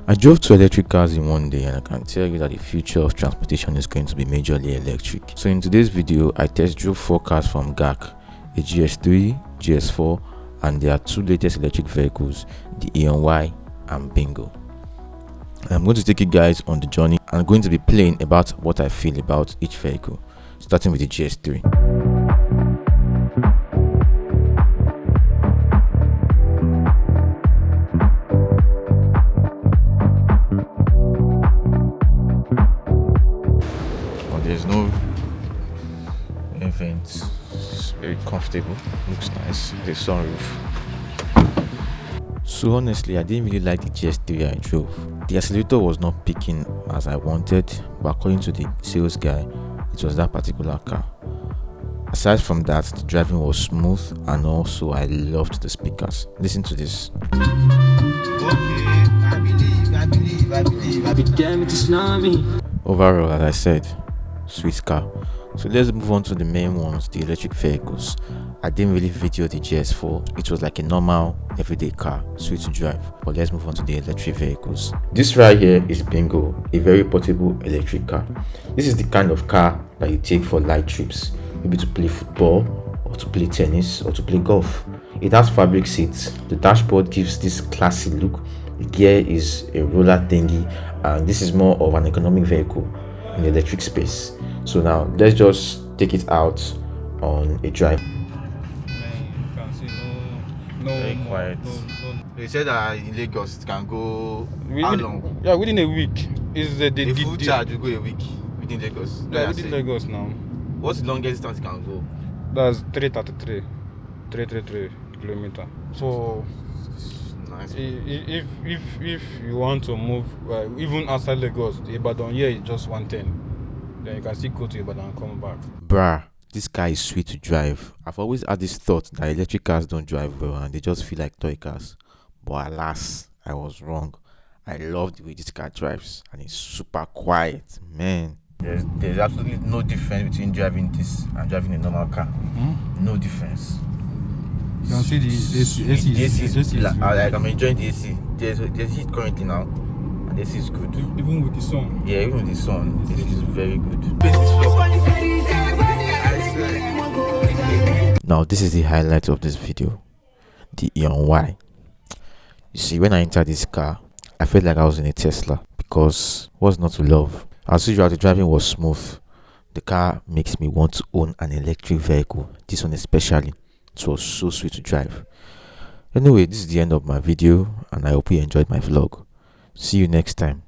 I drove two electric cars in one day, and I can tell you that the future of transportation is going to be majorly electric. So in today's video, I test drove 4 cars from GAC, a GS3, GS4, and their 2 latest electric vehicles, the Aeon Y and Bingo. I'm going to take you guys on the journey. I'm going to be playing about what I feel about each vehicle, starting with the GS3. There's no vents. It's very comfortable, looks nice. The sunroof. So honestly, I didn't really like the GS3 I drove. The accelerator was not picking as I wanted, but according to the sales guy, it was that particular car. Aside from that, the driving was smooth, and also I loved the speakers. Listen to this. Okay, I believe. Damn it, it's not me. Overall, as I said, sweet car. So let's move on to the main ones, the electric vehicles. I didn't really video the GS4. It was like a normal everyday car, sweet to drive. But let's move on to the electric vehicles. This right here is Bingo, a very portable electric car. This is the kind of car that you take for light trips, maybe to play football or to play tennis or to play golf. It has fabric seats. The dashboard gives this classy look. The gear is a roller thingy, and this is more of an economic vehicle in the electric space. So now let's just take it out on a drive. Very quiet. They said that in Lagos it can go how long? Yeah, within a week. Is the full charge will go a week within Lagos. Yeah, within Lagos now. What's the longest distance it can go? That's 333 kilometer. So nice. If you want to move even outside Lagos, Ibadan here is just 110. Then you can still go to Ibadan and come back. Bruh, this car is sweet to drive. I've always had this thought that electric cars don't drive well and they just feel like toy cars. But alas, I was wrong. I love the way this car drives, and it's super quiet, man. There's absolutely no difference between driving this and driving a normal car. No difference. You can see the AC. Like I'm enjoying the AC. There's heat currently now. This is good. Even with the sun. Yeah, even with the sun, this is very good. Now, this is the highlight of this video, the Aeon Y. You see, when I entered this car, I felt like I was in a Tesla, because what's not to love? As usual, the driving was smooth. The car makes me want to own an electric vehicle. This one especially. It was so sweet to drive. Anyway, this is the end of my video, and I hope you enjoyed my vlog. See you next time.